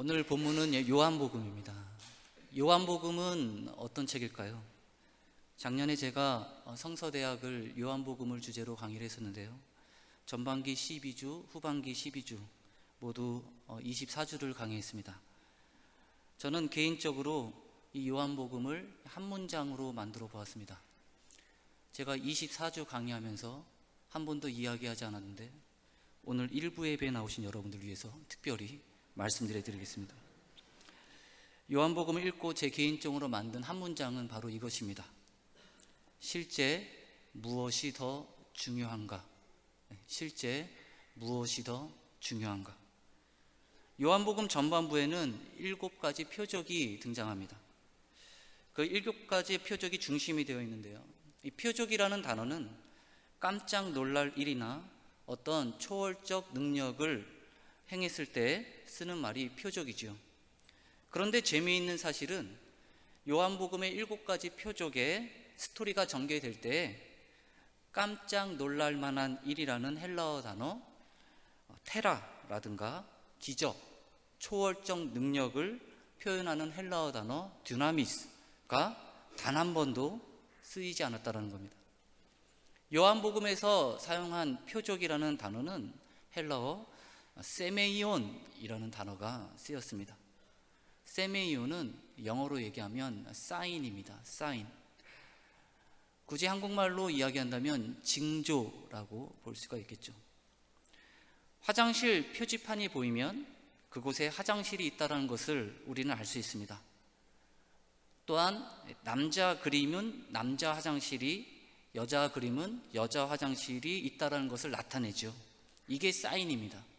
오늘 본문은 요한복음입니다. 요한복음은 어떤 책일까요? 작년에 제가 성서대학을 요한복음을 주제로 강의를 했었는데요. 전반기 12주, 후반기 12주 모두 24주를 강의했습니다. 저는 개인적으로 이 요한복음을 한 문장으로 만들어 보았습니다. 제가 24주 강의하면서 한 번도 이야기하지 않았는데 오늘 일부 예배에 나오신 여러분들 위해서 특별히 말씀드리겠습니다. 요한복음을 읽고 제 개인적으로 만든 한 문장은 바로 이것입니다. 실제 무엇이 더 중요한가? 실제 무엇이 더 중요한가? 요한복음 전반부에는 7가지 표적이 등장합니다. 그 7가지 표적이 중심이 되어 있는데요. 이 표적이라는 단어는 깜짝 놀랄 일이나 어떤 초월적 능력을 행했을 때 쓰는 말이 표적이죠. 그런데 재미있는 사실은 요한복음의 7가지 표적에 스토리가 전개될 때 깜짝 놀랄 만한 일이라는 헬라어 단어 테라라든가 기적, 초월적 능력을 표현하는 헬라어 단어 듀나미스가 단 한 번도 쓰이지 않았다는 겁니다. 요한복음에서 사용한 표적이라는 단어는 헬라어 세메이온이라는 단어가 쓰였습니다. 세메이온은 영어로 얘기하면 사인입니다. 사인. 굳이 한국말로 이야기한다면 징조라고 볼 수가 있겠죠. 화장실 표지판이 보이면 그곳에 화장실이 있다는 것을 우리는 알 수 있습니다. 또한 남자 그림은 남자 화장실이, 여자 그림은 여자 화장실이 있다는 것을 나타내죠. 이게 사인입니다.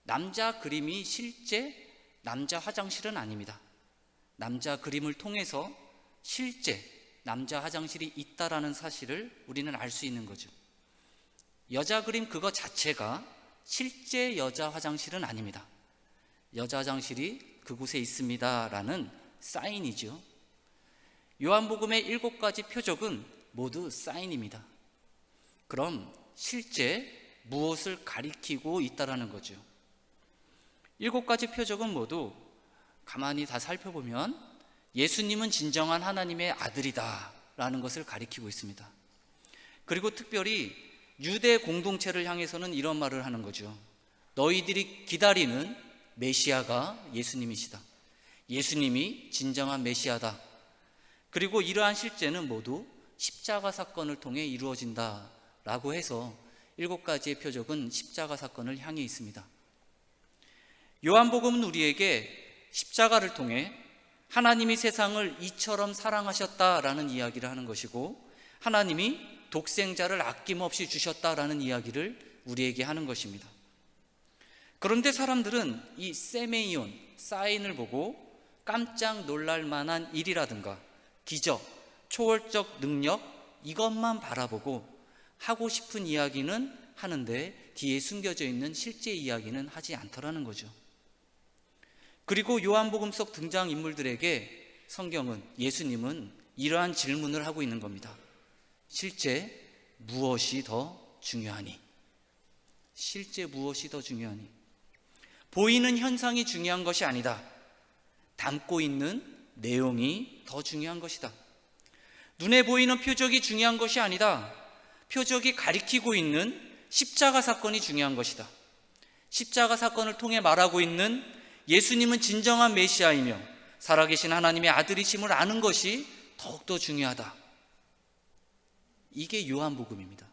남자 그림이 실제 남자 화장실은 아닙니다. 남자 그림을 통해서 실제 남자 화장실이 있다라는 사실을 우리는 알 수 있는 거죠. 여자 그림 그거 자체가 실제 여자 화장실은 아닙니다. 여자 화장실이 그곳에 있습니다라는 사인이죠. 요한복음의 7가지 표적은 모두 사인입니다. 그럼 실제 무엇을 가리키고 있다라는 거죠. 7가지 표적은 모두 가만히 다 살펴보면 예수님은 진정한 하나님의 아들이다 라는 것을 가리키고 있습니다. 그리고 특별히 유대 공동체를 향해서는 이런 말을 하는 거죠. 너희들이 기다리는 메시아가 예수님이시다. 예수님이 진정한 메시아다. 그리고 이러한 실제는 모두 십자가 사건을 통해 이루어진다 라고 해서 7가지의 표적은 십자가 사건을 향해 있습니다. 요한복음은 우리에게 십자가를 통해 하나님이 세상을 이처럼 사랑하셨다라는 이야기를 하는 것이고, 하나님이 독생자를 아낌없이 주셨다라는 이야기를 우리에게 하는 것입니다. 그런데 사람들은 이 세메이온, 사인을 보고 깜짝 놀랄 만한 일이라든가 기적, 초월적 능력 이것만 바라보고 하고 싶은 이야기는 하는데 뒤에 숨겨져 있는 실제 이야기는 하지 않더라는 거죠. 그리고 요한복음 속 등장인물들에게 성경은, 예수님은 이러한 질문을 하고 있는 겁니다. 실제 무엇이 더 중요하니? 실제 무엇이 더 중요하니? 보이는 현상이 중요한 것이 아니다. 담고 있는 내용이 더 중요한 것이다. 눈에 보이는 표적이 중요한 것이 아니다. 표적이 가리키고 있는 십자가 사건이 중요한 것이다. 십자가 사건을 통해 말하고 있는 예수님은 진정한 메시아이며 살아계신 하나님의 아들이심을 아는 것이 더욱더 중요하다. 이게 요한복음입니다.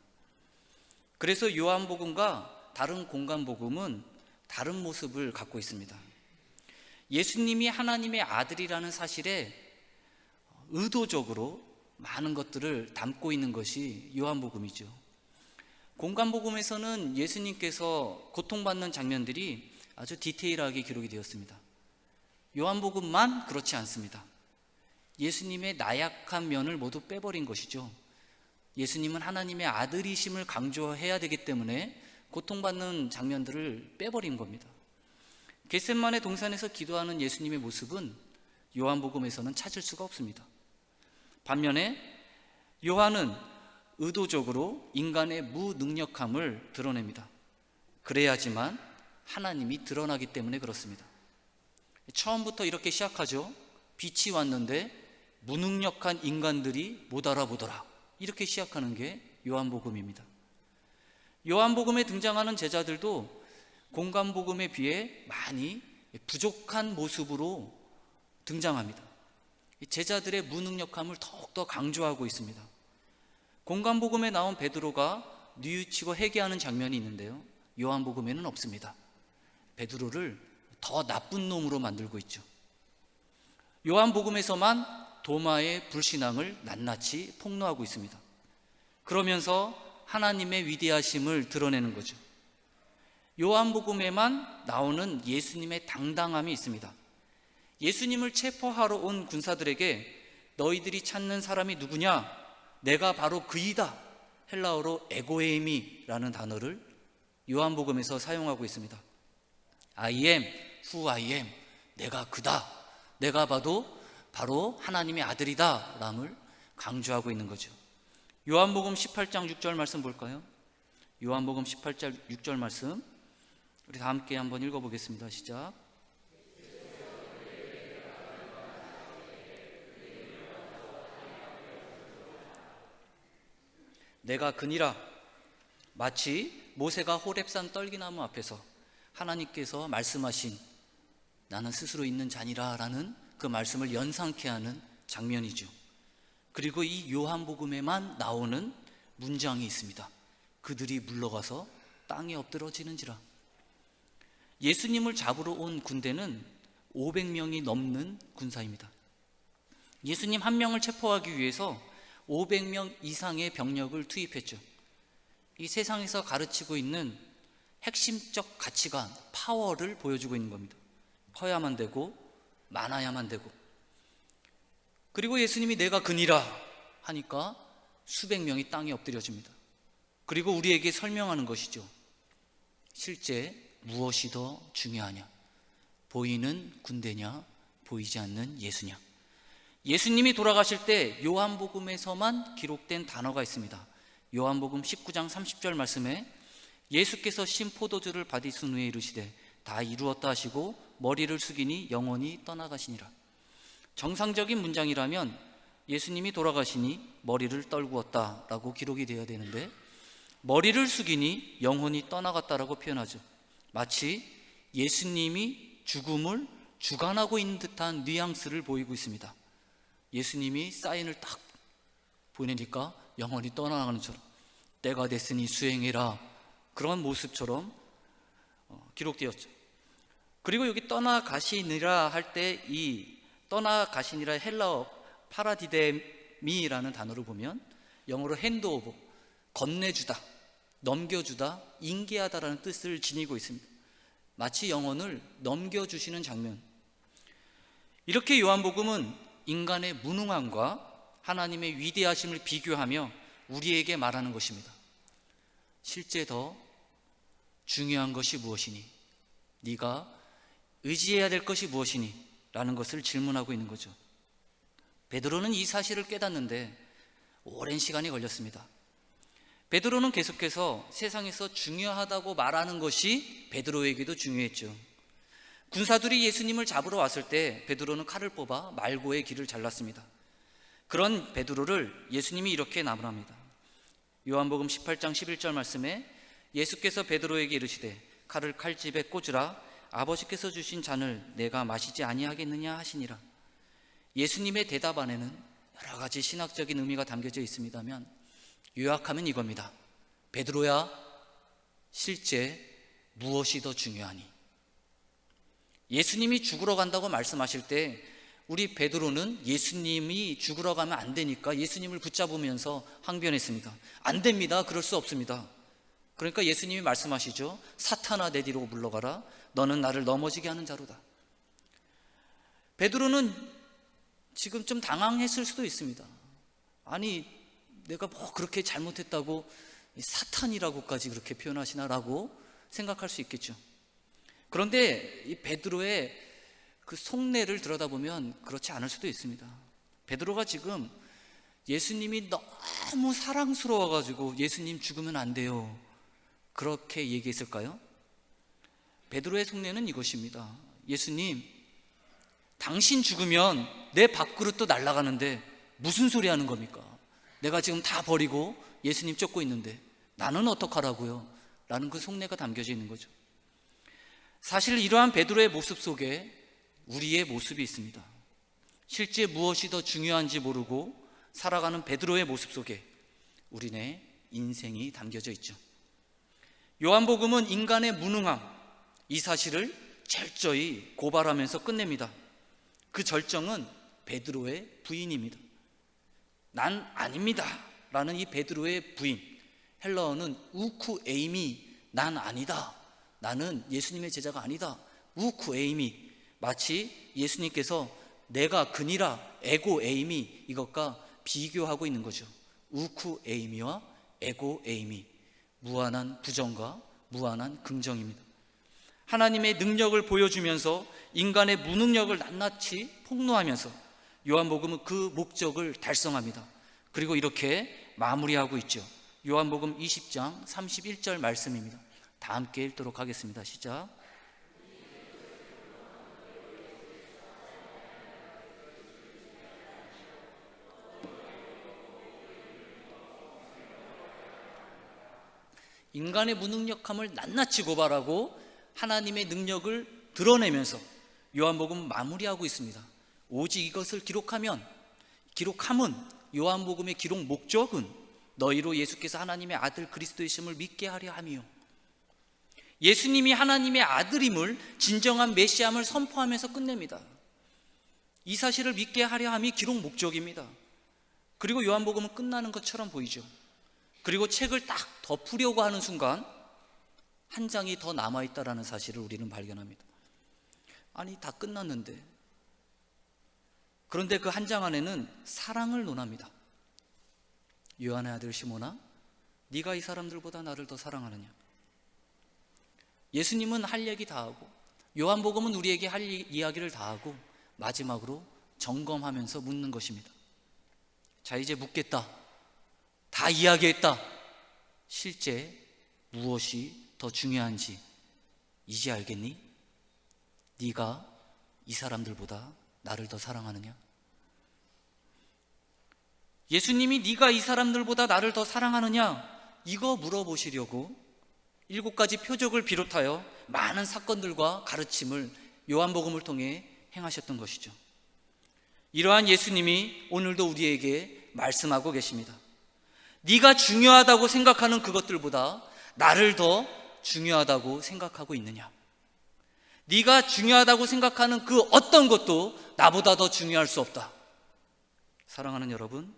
그래서 요한복음과 다른 공간복음은 다른 모습을 갖고 있습니다. 예수님이 하나님의 아들이라는 사실에 의도적으로 많은 것들을 담고 있는 것이 요한복음이죠. 공간복음에서는 예수님께서 고통받는 장면들이 아주 디테일하게 기록이 되었습니다. 요한복음만 그렇지 않습니다. 예수님의 나약한 면을 모두 빼버린 것이죠. 예수님은 하나님의 아들이심을 강조해야 되기 때문에 고통받는 장면들을 빼버린 겁니다. 겟세마네 동산에서 기도하는 예수님의 모습은 요한복음에서는 찾을 수가 없습니다. 반면에 요한은 의도적으로 인간의 무능력함을 드러냅니다. 그래야지만 하나님이 드러나기 때문에 그렇습니다. 처음부터 이렇게 시작하죠. 빛이 왔는데 무능력한 인간들이 못 알아보더라. 이렇게 시작하는 게 요한복음입니다. 요한복음에 등장하는 제자들도 공관복음에 비해 많이 부족한 모습으로 등장합니다. 제자들의 무능력함을 더욱더 강조하고 있습니다. 공관복음에 나온 베드로가 뉘우치고 회개하는 장면이 있는데요, 요한복음에는 없습니다. 베드로를 더 나쁜 놈으로 만들고 있죠. 요한복음에서만 도마의 불신앙을 낱낱이 폭로하고 있습니다. 그러면서 하나님의 위대하심을 드러내는 거죠. 요한복음에만 나오는 예수님의 당당함이 있습니다. 예수님을 체포하러 온 군사들에게 너희들이 찾는 사람이 누구냐? 내가 바로 그이다. 헬라어로 에고에미라는 단어를 요한복음에서 사용하고 있습니다. I am who I am. 내가 그다. 내가 봐도 바로 하나님의 아들이다 람을 강조하고 있는 거죠. 요한복음 18장 6절 말씀 볼까요? 요한복음 18장 6절 말씀 우리 다 함께 한번 읽어보겠습니다. 시작. 내가 그니라. 마치 모세가 호렙산 떨기나무 앞에서 하나님께서 말씀하신 나는 스스로 있는 자니라 라는 그 말씀을 연상케 하는 장면이죠. 그리고 이 요한복음에만 나오는 문장이 있습니다. 그들이 물러가서 땅에 엎드러지는지라. 예수님을 잡으러 온 군대는 500명이 넘는 군사입니다. 예수님 한 명을 체포하기 위해서 500명 이상의 병력을 투입했죠. 이 세상에서 가르치고 있는 핵심적 가치관, 파워를 보여주고 있는 겁니다. 커야만 되고 많아야만 되고. 그리고 예수님이 내가 그니라 하니까 수백 명이 땅에 엎드려집니다. 그리고 우리에게 설명하는 것이죠. 실제 무엇이 더 중요하냐? 보이는 군대냐? 보이지 않는 예수냐? 예수님이 돌아가실 때 요한복음에서만 기록된 단어가 있습니다. 요한복음 19장 30절 말씀에 예수께서 신 포도주를 받으신 후에 이르시되 다 이루었다 하시고 머리를 숙이니 영원히 떠나가시니라. 정상적인 문장이라면 예수님이 돌아가시니 머리를 떨구었다 라고 기록이 되어야 되는데 머리를 숙이니 영혼이 떠나갔다라고 표현하죠. 마치 예수님이 죽음을 주관하고 있는 듯한 뉘앙스를 보이고 있습니다. 예수님이 사인을 딱 보내니까 영혼이 떠나가는 처럼 때가 됐으니 수행해라, 그런 모습처럼 기록되었죠. 그리고 여기 떠나가시니라 할 때 이 떠나가시니라 헬라어 파라디데미라는 단어를 보면 영어로 핸드오버, 건네주다, 넘겨주다, 인계하다라는 뜻을 지니고 있습니다. 마치 영혼을 넘겨주시는 장면. 이렇게 요한복음은 인간의 무능함과 하나님의 위대하심을 비교하며 우리에게 말하는 것입니다. 실제 더 중요한 것이 무엇이니? 네가 의지해야 될 것이 무엇이니? 라는 것을 질문하고 있는 거죠. 베드로는 이 사실을 깨닫는데 오랜 시간이 걸렸습니다. 베드로는 계속해서 세상에서 중요하다고 말하는 것이 베드로에게도 중요했죠. 군사들이 예수님을 잡으러 왔을 때 베드로는 칼을 뽑아 말고의 길을 잘랐습니다. 그런 베드로를 예수님이 이렇게 나무랍니다. 요한복음 18장 11절 말씀에 예수께서 베드로에게 이르시되 칼을 칼집에 꽂으라. 아버지께서 주신 잔을 내가 마시지 아니하겠느냐 하시니라. 예수님의 대답 안에는 여러 가지 신학적인 의미가 담겨져 있습니다만 요약하면 이겁니다. 베드로야, 실제 무엇이 더 중요하니? 예수님이 죽으러 간다고 말씀하실 때 우리 베드로는 예수님이 죽으러 가면 안 되니까 예수님을 붙잡으면서 항변했습니다. 안 됩니다. 그럴 수 없습니다. 그러니까 예수님이 말씀하시죠. 사탄아, 내 뒤로 물러가라. 너는 나를 넘어지게 하는 자로다. 베드로는 지금 좀 당황했을 수도 있습니다. 아니, 내가 뭐 그렇게 잘못했다고 사탄이라고까지 그렇게 표현하시나라고 생각할 수 있겠죠. 그런데 이 베드로의 그 속내를 들여다보면 그렇지 않을 수도 있습니다. 베드로가 지금 예수님이 너무 사랑스러워가지고 예수님 죽으면 안 돼요, 그렇게 얘기했을까요? 베드로의 속내는 이것입니다. 예수님, 당신 죽으면 내 밥그릇도 날아가는데 무슨 소리 하는 겁니까? 내가 지금 다 버리고 예수님 쫓고 있는데 나는 어떡하라고요? 라는 그 속내가 담겨져 있는 거죠. 사실 이러한 베드로의 모습 속에 우리의 모습이 있습니다. 실제 무엇이 더 중요한지 모르고 살아가는 베드로의 모습 속에 우리네 인생이 담겨져 있죠. 요한복음은 인간의 무능함, 이 사실을 철저히 고발하면서 끝냅니다. 그 절정은 베드로의 부인입니다. 난 아닙니다 라는 이 베드로의 부인, 헬라어는 우쿠 에이미, 난 아니다, 나는 예수님의 제자가 아니다, 우쿠 에이미, 마치 예수님께서 내가 그니라 에고 에이미, 이것과 비교하고 있는 거죠. 우쿠 에이미와 에고 에이미, 무한한 부정과 무한한 긍정입니다. 하나님의 능력을 보여주면서 인간의 무능력을 낱낱이 폭로하면서 요한복음은 그 목적을 달성합니다. 그리고 이렇게 마무리하고 있죠. 요한복음 20장 31절 말씀입니다. 다 함께 읽도록 하겠습니다. 시작. 인간의 무능력함을 낱낱이 고발하고 하나님의 능력을 드러내면서 요한복음은 마무리하고 있습니다. 오직 이것을 기록함은 요한복음의 기록 목적은 너희로 예수께서 하나님의 아들 그리스도이심을 믿게 하려 함이요, 예수님이 하나님의 아들임을, 진정한 메시아임을 선포하면서 끝냅니다. 이 사실을 믿게 하려 함이 기록 목적입니다. 그리고 요한복음은 끝나는 것처럼 보이죠. 그리고 책을 딱 덮으려고 하는 순간 한 장이 더 남아있다는 사실을 우리는 발견합니다. 아니, 다 끝났는데. 그런데 그 한 장 안에는 사랑을 논합니다. 요한의 아들 시몬아, 네가 이 사람들보다 나를 더 사랑하느냐? 예수님은 할 얘기 다 하고, 요한복음은 우리에게 할 이야기를 다 하고, 마지막으로 점검하면서 묻는 것입니다. 자, 이제 묻겠다. 다 이야기했다. 실제 무엇이 더 중요한지 이제 알겠니? 네가 이 사람들보다 나를 더 사랑하느냐? 예수님이 네가 이 사람들보다 나를 더 사랑하느냐? 이거 물어보시려고 7가지 표적을 비롯하여 많은 사건들과 가르침을 요한복음을 통해 행하셨던 것이죠. 이러한 예수님이 오늘도 우리에게 말씀하고 계십니다. 네가 중요하다고 생각하는 그것들보다 나를 더 중요하다고 생각하고 있느냐? 네가 중요하다고 생각하는 그 어떤 것도 나보다 더 중요할 수 없다. 사랑하는 여러분,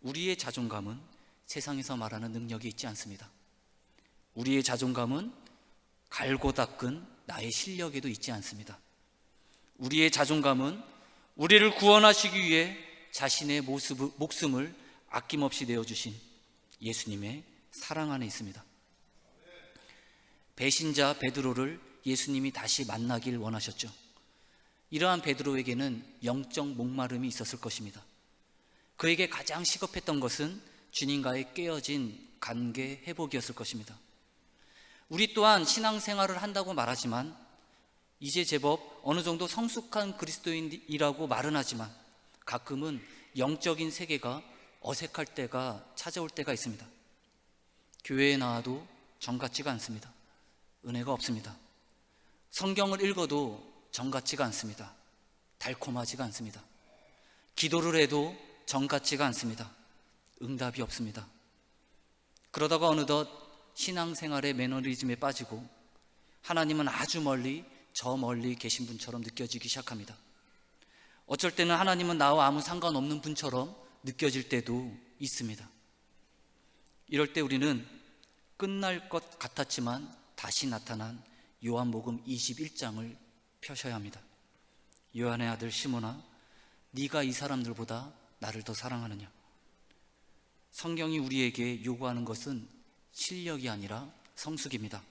우리의 자존감은 세상에서 말하는 능력이 있지 않습니다. 우리의 자존감은 갈고 닦은 나의 실력에도 있지 않습니다. 우리의 자존감은 우리를 구원하시기 위해 자신의 목숨을 아낌없이 내어주신 예수님의 사랑 안에 있습니다. 배신자 베드로를 예수님이 다시 만나길 원하셨죠. 이러한 베드로에게는 영적 목마름이 있었을 것입니다. 그에게 가장 시급했던 것은 주님과의 깨어진 관계 회복이었을 것입니다. 우리 또한 신앙생활을 한다고 말하지만 이제 제법 어느 정도 성숙한 그리스도인이라고 말은 하지만 가끔은 영적인 세계가 어색할 때가 찾아올 때가 있습니다. 교회에 나와도 정 같지가 않습니다. 은혜가 없습니다. 성경을 읽어도 정 같지가 않습니다. 달콤하지가 않습니다. 기도를 해도 정 같지가 않습니다. 응답이 없습니다. 그러다가 어느덧 신앙생활의 매너리즘에 빠지고 하나님은 아주 멀리, 저 멀리 계신 분처럼 느껴지기 시작합니다. 어쩔 때는 하나님은 나와 아무 상관없는 분처럼 느껴질 때도 있습니다. 이럴 때 우리는 끝날 것 같았지만 다시 나타난 요한복음 21장을 펴셔야 합니다. 요한의 아들 시몬아, 네가 이 사람들보다 나를 더 사랑하느냐? 성경이 우리에게 요구하는 것은 실력이 아니라 성숙입니다.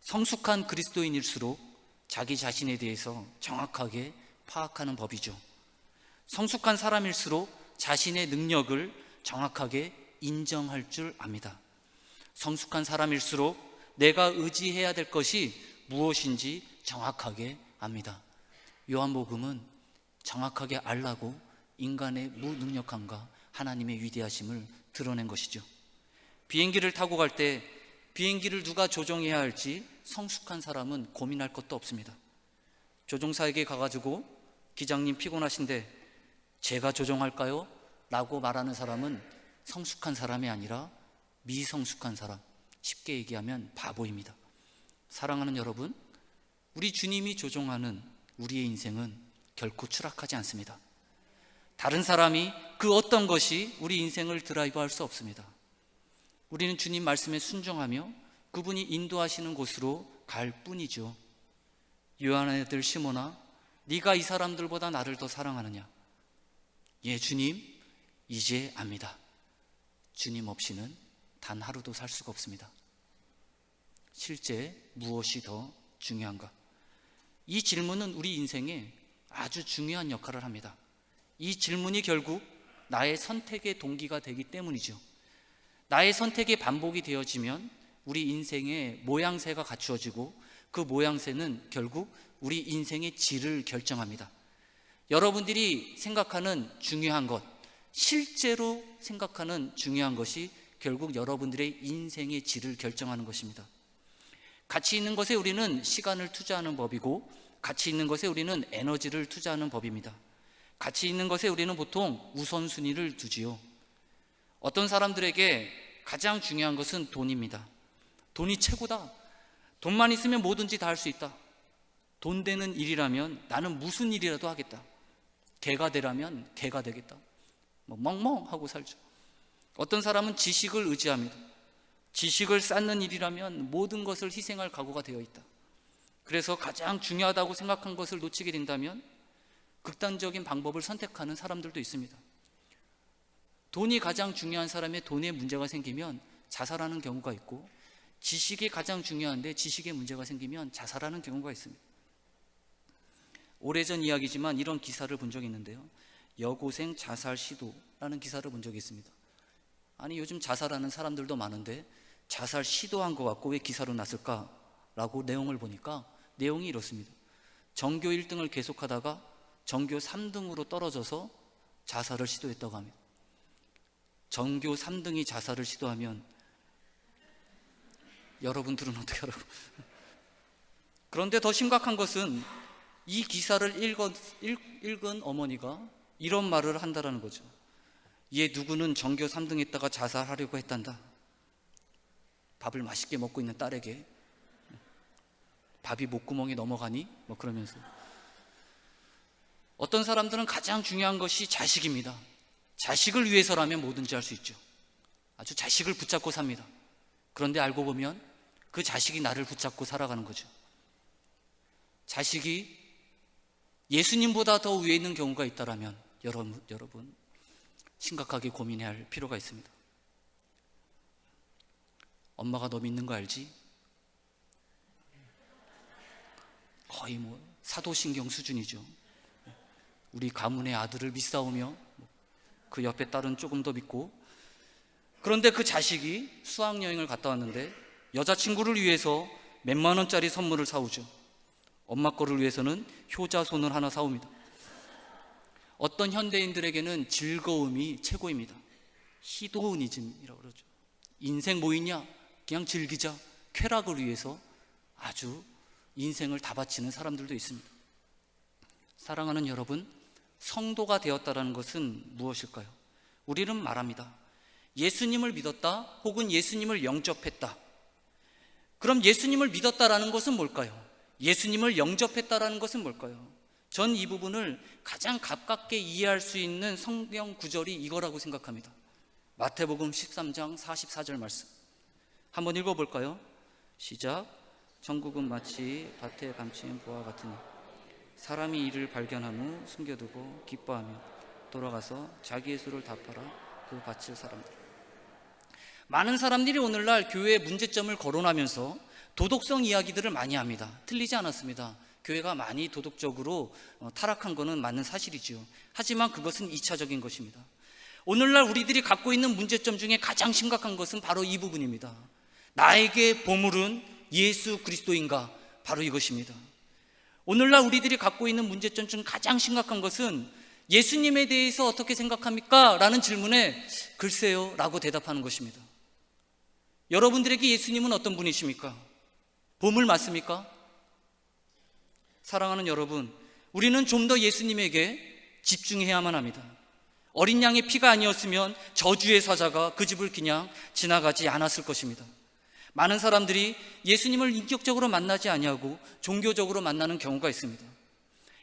성숙한 그리스도인일수록 자기 자신에 대해서 정확하게 파악하는 법이죠. 성숙한 사람일수록 자신의 능력을 정확하게 인정할 줄 압니다. 성숙한 사람일수록 내가 의지해야 될 것이 무엇인지 정확하게 압니다. 요한복음은 정확하게 알라고 인간의 무능력함과 하나님의 위대하심을 드러낸 것이죠. 비행기를 타고 갈 때 비행기를 누가 조종해야 할지 성숙한 사람은 고민할 것도 없습니다. 조종사에게 가가지고 기장님 피곤하신데 제가 조종할까요? 라고 말하는 사람은 성숙한 사람이 아니라 미성숙한 사람, 쉽게 얘기하면 바보입니다. 사랑하는 여러분, 우리 주님이 조종하는 우리의 인생은 결코 추락하지 않습니다. 다른 사람이 그 어떤 것이 우리 인생을 드라이브할 수 없습니다. 우리는 주님 말씀에 순종하며 그분이 인도하시는 곳으로 갈 뿐이죠. 요한의 아들 시몬아, 네가 이 사람들보다 나를 더 사랑하느냐? 예, 주님, 이제 압니다. 주님 없이는 단 하루도 살 수가 없습니다. 실제 무엇이 더 중요한가? 이 질문은 우리 인생에 아주 중요한 역할을 합니다. 이 질문이 결국 나의 선택의 동기가 되기 때문이죠. 나의 선택의 반복이 되어지면 우리 인생의 모양새가 갖추어지고 그 모양새는 결국 우리 인생의 질을 결정합니다. 여러분들이 생각하는 중요한 것, 실제로 생각하는 중요한 것이 결국 여러분들의 인생의 질을 결정하는 것입니다. 가치 있는 것에 우리는 시간을 투자하는 법이고, 가치 있는 것에 우리는 에너지를 투자하는 법입니다. 가치 있는 것에 우리는 보통 우선순위를 두지요. 어떤 사람들에게 가장 중요한 것은 돈입니다. 돈이 최고다. 돈만 있으면 뭐든지 다 할 수 있다. 돈 되는 일이라면 나는 무슨 일이라도 하겠다. 개가 되라면 개가 되겠다. 멍멍하고 살죠. 어떤 사람은 지식을 의지합니다. 지식을 쌓는 일이라면 모든 것을 희생할 각오가 되어 있다. 그래서 가장 중요하다고 생각한 것을 놓치게 된다면 극단적인 방법을 선택하는 사람들도 있습니다. 돈이 가장 중요한 사람의 돈에 문제가 생기면 자살하는 경우가 있고, 지식이 가장 중요한데 지식에 문제가 생기면 자살하는 경우가 있습니다. 오래전 이야기지만 이런 기사를 본 적이 있는데요, 여고생 자살 시도라는 기사를 본 적이 있습니다. 아니, 요즘 자살하는 사람들도 많은데 자살 시도한 것 같고 왜 기사로 났을까라고 내용을 보니까 내용이 이렇습니다. 전교 1등을 계속하다가 전교 3등으로 떨어져서 자살을 시도했다고 합니다. 전교 3등이 자살을 시도하면 여러분들은 어떻게 하라고? 그런데 더 심각한 것은 이 기사를 읽은 어머니가 이런 말을 한다라는 거죠. 얘 누구는 전교 3등 했다가 자살하려고 했단다. 밥을 맛있게 먹고 있는 딸에게 밥이 목구멍에 넘어가니? 그러면서. 어떤 사람들은 가장 중요한 것이 자식입니다. 자식을 위해서라면 뭐든지 할 수 있죠. 아주 자식을 붙잡고 삽니다. 그런데 알고 보면 그 자식이 나를 붙잡고 살아가는 거죠. 자식이 예수님보다 더 위에 있는 경우가 있다면 여러분 심각하게 고민해야 할 필요가 있습니다. 엄마가 너 믿는 거 알지? 거의 사도신경 수준이죠. 우리 가문의 아들을 믿사오며 그 옆에 딸은 조금 더 믿고, 그런데 그 자식이 수학여행을 갔다 왔는데 여자친구를 위해서 몇만 원짜리 선물을 사오죠. 엄마 거를 위해서는 효자손을 하나 사옵니다. 어떤 현대인들에게는 즐거움이 최고입니다. 히도니즘이라고 그러죠. 인생 뭐 있냐? 그냥 즐기자. 쾌락을 위해서 아주 인생을 다 바치는 사람들도 있습니다. 사랑하는 여러분, 성도가 되었다는 것은 무엇일까요? 우리는 말합니다. 예수님을 믿었다, 혹은 예수님을 영접했다. 그럼 예수님을 믿었다라는 것은 뭘까요? 예수님을 영접했다라는 것은 뭘까요? 전 이 부분을 가장 가깝게 이해할 수 있는 성경 구절이 이거라고 생각합니다. 마태복음 13장 44절 말씀 한번 읽어볼까요? 시작. 천국은 마치 밭에 감춘 보와 같으니 사람이 이를 발견한 후 숨겨두고 기뻐하며 돌아가서 자기의 수를 다 팔아 그 바칠 사람들. 많은 사람들이 오늘날 교회의 문제점을 거론하면서 도덕성 이야기들을 많이 합니다. 틀리지 않았습니다. 교회가 많이 도덕적으로 타락한 것은 맞는 사실이지요. 하지만 그것은 2차적인 것입니다. 오늘날 우리들이 갖고 있는 문제점 중에 가장 심각한 것은 바로 이 부분입니다. 나에게 보물은 예수 그리스도인가? 바로 이것입니다. 오늘날 우리들이 갖고 있는 문제점 중 가장 심각한 것은 예수님에 대해서 어떻게 생각합니까? 라는 질문에 글쎄요 라고 대답하는 것입니다. 여러분들에게 예수님은 어떤 분이십니까? 봄을 맞습니까? 사랑하는 여러분, 우리는 좀 더 예수님에게 집중해야만 합니다. 어린 양의 피가 아니었으면 저주의 사자가 그 집을 그냥 지나가지 않았을 것입니다. 많은 사람들이 예수님을 인격적으로 만나지 아니하고 종교적으로 만나는 경우가 있습니다.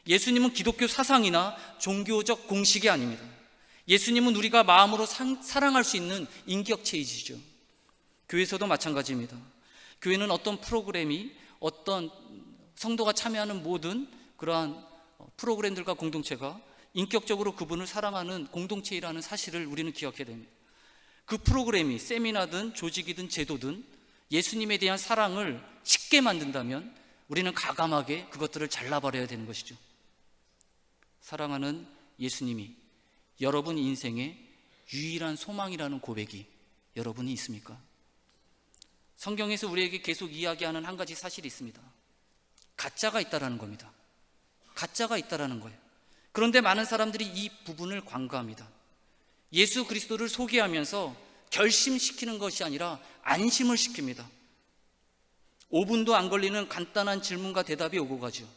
예수님은 기독교 사상이나 종교적 공식이 아닙니다. 예수님은 우리가 마음으로 사랑할 수 있는 인격체이시죠. 교회에서도 마찬가지입니다. 교회는 어떤 프로그램이, 어떤 성도가 참여하는 모든 그러한 프로그램들과 공동체가 인격적으로 그분을 사랑하는 공동체이라는 사실을 우리는 기억해야 됩니다. 그 프로그램이 세미나든 조직이든 제도든 예수님에 대한 사랑을 쉽게 만든다면 우리는 과감하게 그것들을 잘라버려야 되는 것이죠. 사랑하는 예수님이 여러분 인생의 유일한 소망이라는 고백이 여러분이 있습니까? 성경에서 우리에게 계속 이야기하는 한 가지 사실이 있습니다. 가짜가 있다라는 겁니다. 가짜가 있다라는 거예요. 그런데 많은 사람들이 이 부분을 간과합니다. 예수 그리스도를 소개하면서 결심시키는 것이 아니라 안심을 시킵니다. 5분도 안 걸리는 간단한 질문과 대답이 오고 가죠.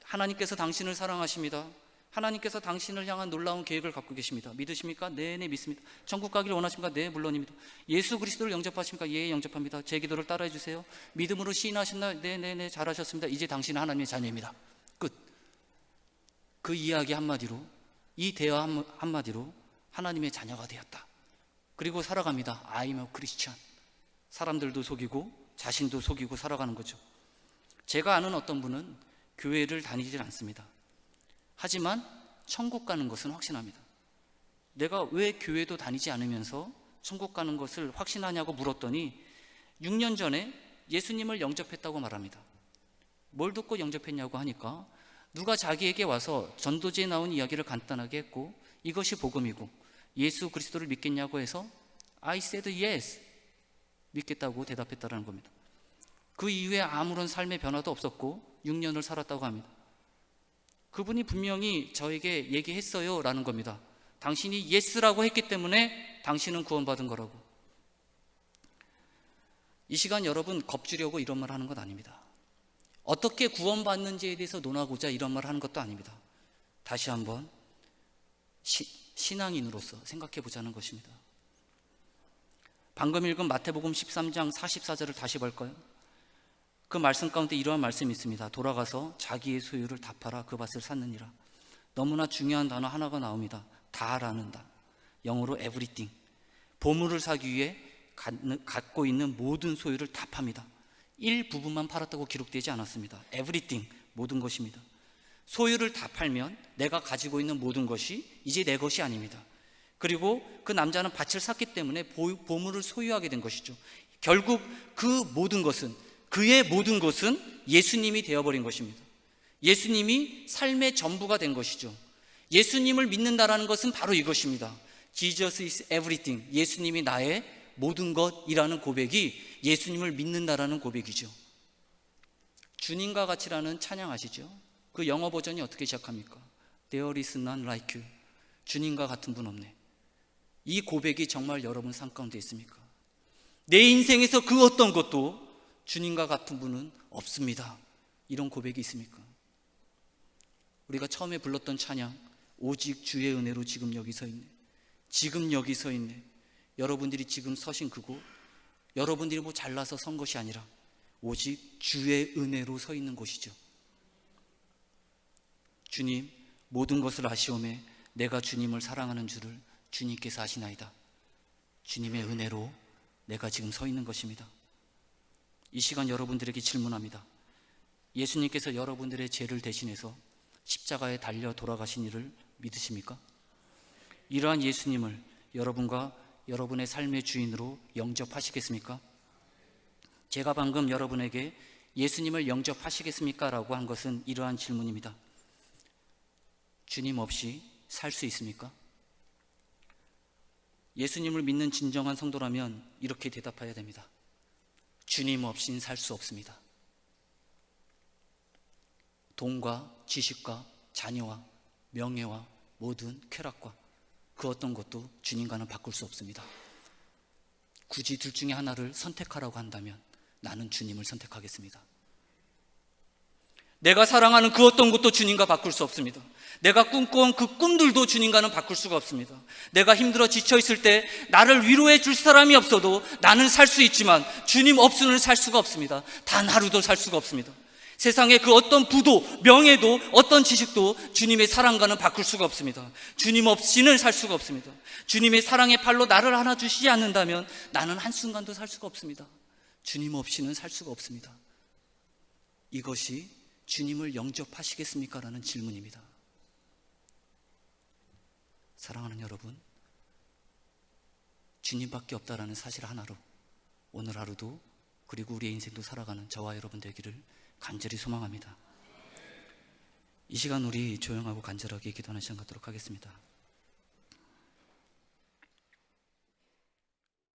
하나님께서 당신을 사랑하십니다. 하나님께서 당신을 향한 놀라운 계획을 갖고 계십니다. 믿으십니까? 네, 믿습니다. 천국 가기를 원하십니까? 네, 물론입니다. 예수 그리스도를 영접하십니까? 예, 영접합니다. 제 기도를 따라해 주세요. 믿음으로 시인하셨나요? 네, 잘하셨습니다. 이제 당신은 하나님의 자녀입니다. 끝. 그 이야기 한마디로, 이 대화 한마디로 하나님의 자녀가 되었다. 그리고 살아갑니다. I'm a Christian. 사람들도 속이고 자신도 속이고 살아가는 거죠. 제가 아는 어떤 분은 교회를 다니질 않습니다. 하지만 천국 가는 것은 확신합니다. 내가 왜 교회도 다니지 않으면서 천국 가는 것을 확신하냐고 물었더니 6년 전에 예수님을 영접했다고 말합니다. 뭘 듣고 영접했냐고 하니까 누가 자기에게 와서 전도지에 나온 이야기를 간단하게 했고 이것이 복음이고 예수 그리스도를 믿겠냐고 해서 I said yes, 믿겠다고 대답했다는 겁니다. 그 이후에 아무런 삶의 변화도 없었고 6년을 살았다고 합니다. 그분이 분명히 저에게 얘기했어요 라는 겁니다. 당신이 예스라고 했기 때문에 당신은 구원받은 거라고. 이 시간 여러분 겁주려고 이런 말 하는 건 아닙니다. 어떻게 구원받는지에 대해서 논하고자 이런 말 하는 것도 아닙니다. 다시 한번 신앙인으로서 생각해 보자는 것입니다. 방금 읽은 마태복음 13장 44절을 다시 볼까요? 그 말씀 가운데 이러한 말씀이 있습니다. 돌아가서 자기의 소유를 다 팔아 그 밭을 샀느니라. 너무나 중요한 단어 하나가 나옵니다. 다라는 단. 영어로 everything. 보물을 사기 위해 갖고 있는 모든 소유를 다 팝니다. 일부분만 팔았다고 기록되지 않았습니다. everything, 모든 것입니다. 소유를 다 팔면 내가 가지고 있는 모든 것이 이제 내 것이 아닙니다. 그리고 그 남자는 밭을 샀기 때문에 보물을 소유하게 된 것이죠. 결국 그 모든 것은, 그의 모든 것은 예수님이 되어버린 것입니다. 예수님이 삶의 전부가 된 것이죠. 예수님을 믿는다라는 것은 바로 이것입니다. Jesus is everything. 예수님이 나의 모든 것이라는 고백이 예수님을 믿는다라는 고백이죠. 주님과 같이라는 찬양 아시죠? 그 영어 버전이 어떻게 시작합니까? There is none like you. 주님과 같은 분 없네. 이 고백이 정말 여러분 삶 가운데 있습니까? 내 인생에서 그 어떤 것도 주님과 같은 분은 없습니다. 이런 고백이 있습니까? 우리가 처음에 불렀던 찬양, 오직 주의 은혜로 지금 여기 서 있네. 지금 여기 서 있네. 여러분들이 지금 서신 그곳, 여러분들이 뭐 잘나서 선 것이 아니라 오직 주의 은혜로 서 있는 곳이죠. 주님, 모든 것을 아시오매 내가 주님을 사랑하는 줄을 주님께서 아시나이다. 주님의 은혜로 내가 지금 서 있는 것입니다. 이 시간 여러분들에게 질문합니다. 예수님께서 여러분들의 죄를 대신해서 십자가에 달려 돌아가신 일을 믿으십니까? 이러한 예수님을 여러분과 여러분의 삶의 주인으로 영접하시겠습니까? 제가 방금 여러분에게 예수님을 영접하시겠습니까? 라고 한 것은 이러한 질문입니다. 주님 없이 살 수 있습니까? 예수님을 믿는 진정한 성도라면 이렇게 대답해야 됩니다. 주님 없이는 살 수 없습니다. 돈과 지식과 자녀와 명예와 모든 쾌락과 그 어떤 것도 주님과는 바꿀 수 없습니다. 굳이 둘 중에 하나를 선택하라고 한다면 나는 주님을 선택하겠습니다. 내가 사랑하는 그 어떤 것도 주님과 바꿀 수 없습니다. 내가 꿈꿔온 그 꿈들도 주님과는 바꿀 수가 없습니다. 내가 힘들어 지쳐있을 때 나를 위로해 줄 사람이 없어도 나는 살 수 있지만 주님 없이는 살 수가 없습니다. 단 하루도 살 수가 없습니다. 세상의 그 어떤 부도, 명예도, 어떤 지식도 주님의 사랑과는 바꿀 수가 없습니다. 주님 없이는 살 수가 없습니다. 주님의 사랑의 팔로 나를 안아주시지 않는다면 나는 한순간도 살 수가 없습니다. 주님 없이는 살 수가 없습니다. 이것이 주님을 영접하시겠습니까? 라는 질문입니다. 사랑하는 여러분, 주님밖에 없다라는 사실 하나로 오늘 하루도 그리고 우리의 인생도 살아가는 저와 여러분 되기를 간절히 소망합니다. 이 시간 우리 조용하고 간절하게 기도하는 시간 갖도록 하겠습니다.